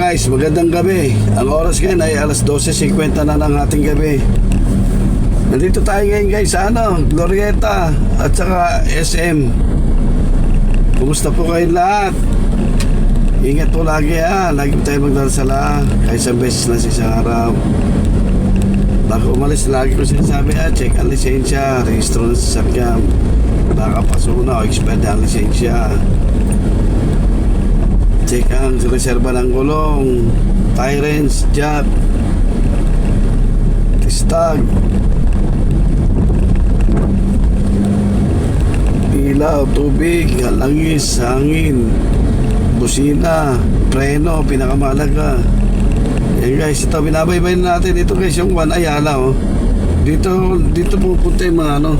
guys, magandang gabi. Ang oras ngayon ay alas 12:50 na ng ating gabi. Nandito tayo ngayon guys sa Glorieta at saka SM. Kumusta po kayo lahat? Ingat po lagi ha. Lagi po tayo magdarasala. Kahit isang beses na sa isang araw. Bago umalis, lagi ko sinasabi check ang lisensya, rehistro na sa sasakyan. Baka paso na o expired ang lisensya. Check ang reserva ng gulong, tyrants, jack, tistag, ilaw, tubig, langis, hangin, busina, preno, pinakamalaga. Yan guys, ito binabaybay natin. Ito guys yung Juan Ayala Dito pupunta yung mga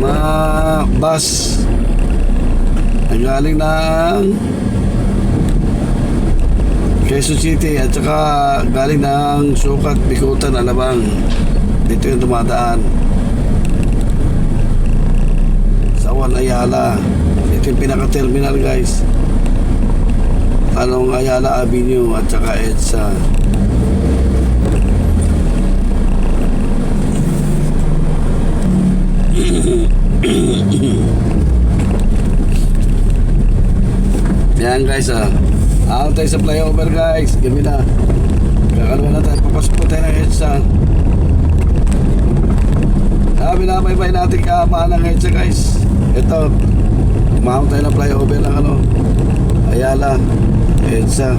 mga bus ang galing ng Quezon City at saka galing ng Sukat, Bikutan, Alabang. Dito yung dumadaan sa Juan Ayala. Ito yung pinaka-terminal guys. Ayala Avenue at saka EDSA. Yan guys Ako tayo sa flyover guys. Gabi na. Kakalawa na tayo. Papasok po tayo ng EDSA. Binabaybay natin kamaan ng EDSA guys. Ito umahon tayo ng flyover ng Ayala EDSA.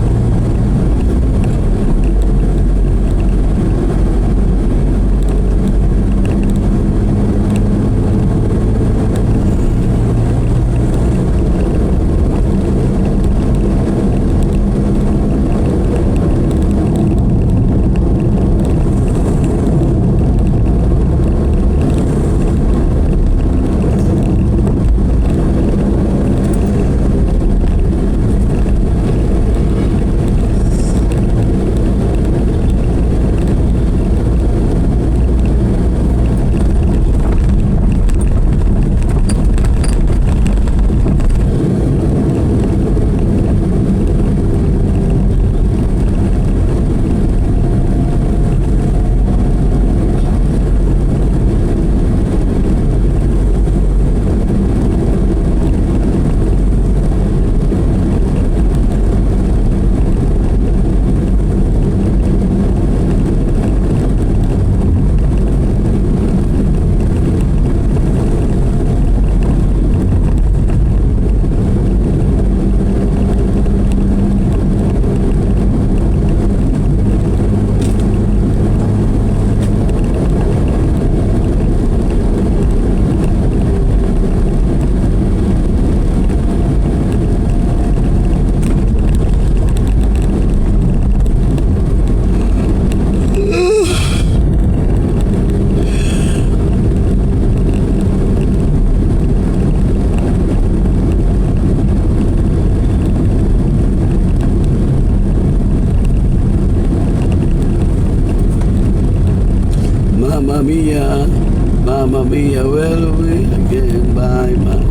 Mamma mia, where are we again? Bye, bye.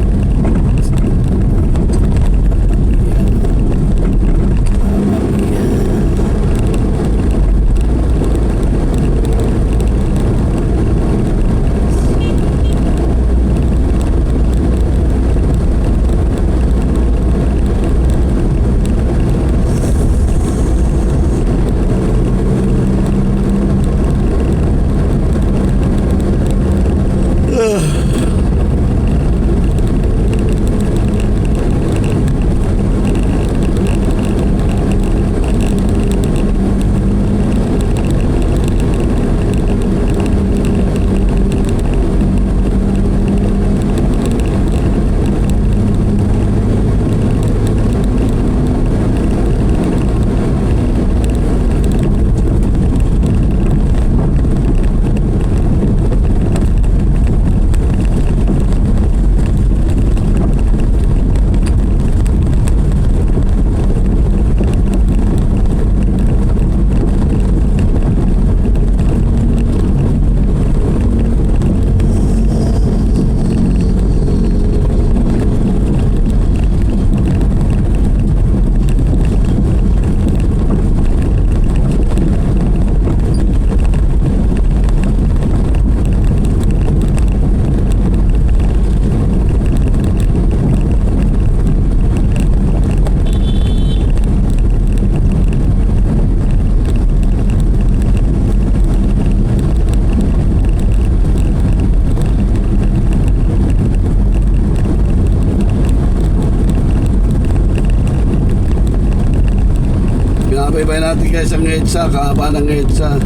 Binabaybay natin guys ang EDSA, kahaba ng EDSA.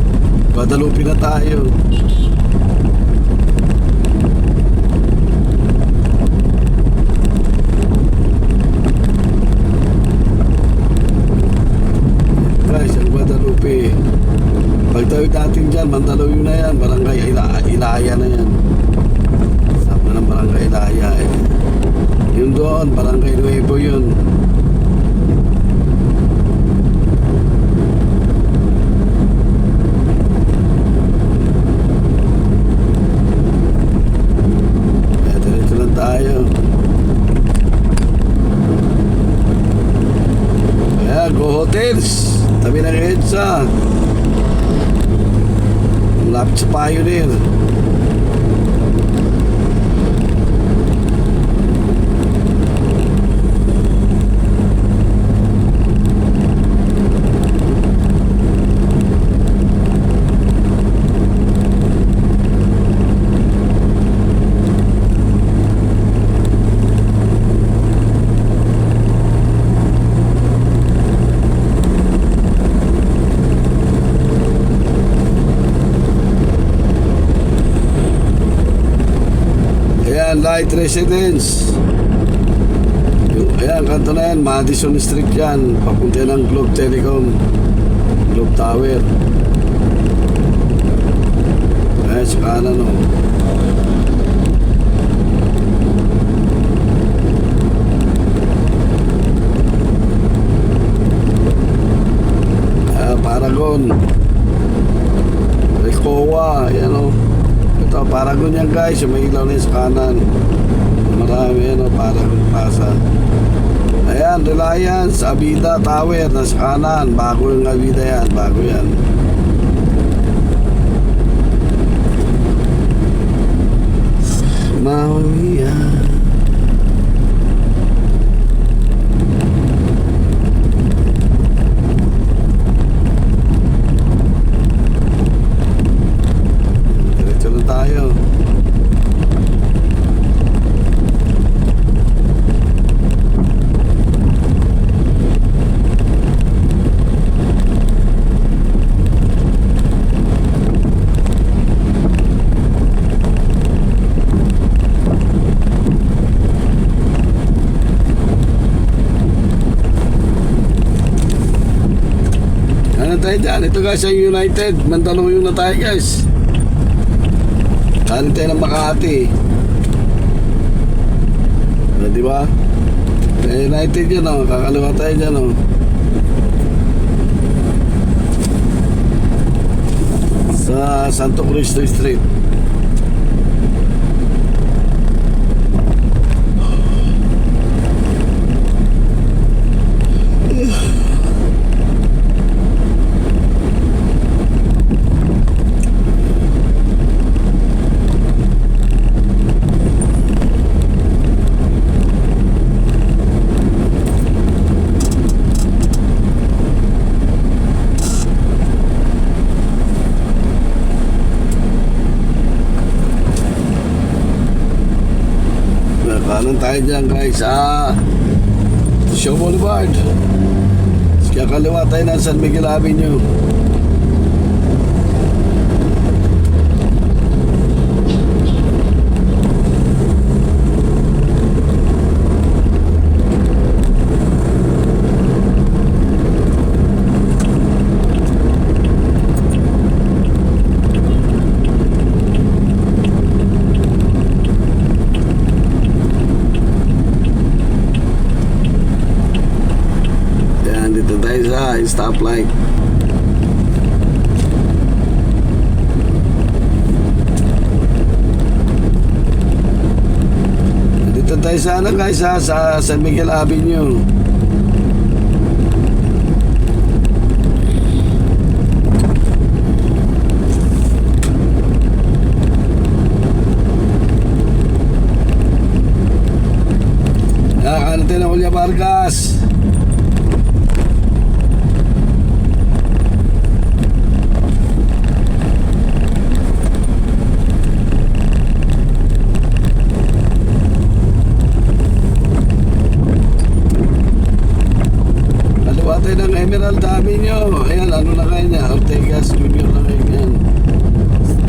Guadalupe na tayo. Guys, ang Guadalupe. Pagtawid natin dyan, Mandaluyong na yan, Barangay Ilaya na yan. Sama ng Barangay Ilaya eh. Yun doon, Barangay Nuevo yun. Kaya diretso lang tayo. Kaya, Go Hotels. Tabi ng EDSA. Lapit sa Pioneer. Light Residence. Ayan, kanto na yan, Madison Street yan. Papunta ng Globe Telecom, Globe Tower. Ayan, sa kanan o. Paragon, Recoa, ayan o. Ito, Paragon yan guys, yung may ilaw na yung sa kanan. Marami yan o, Paragon Plaza. Ayan, Reliance, Avida Tower, nasa kanan. Bago yung Avida yan, bago yan. Mawia. Tayo. Ano tayo dyan? Ito guys ay United. Mandaluyong na tayo guys. Kanin tayo ng Makati. Di ba? United yun o. Kakaliwa tayo dyan o. Sa Santo Cristo Street. Kanan tayo dyan guys Shaw Boulevard. Kaya kaliwa tayo ng San Miguel Avenue. Stoplight. Dito tayo sana guys sa San Miguel Avenue. Kanan tayo ng Julia Vargas. natin ng Emerald Avenue. Ayan, ano na kaya niya? Ortegas Junior na kaya yan.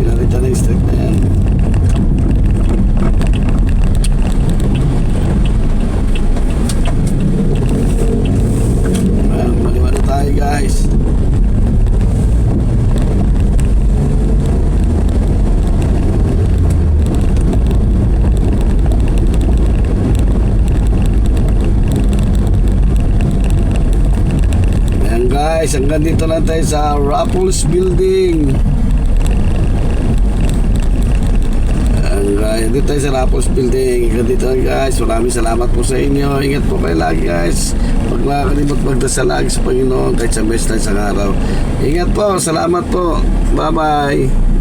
Pinalitan na yung street na yan. Ayan, maliwan na tayo guys. Guys, hanggang dito lang tayo sa Raffles Building. Hanggang dito tayo sa Raffles Building. Hanggang dito lang guys. Maraming salamat po sa inyo. Ingat po kayo lagi guys. Huwag makakalimot magdasal lagi sa Panginoon kahit sa best time sa araw. Ingat po. Salamat po. Bye bye.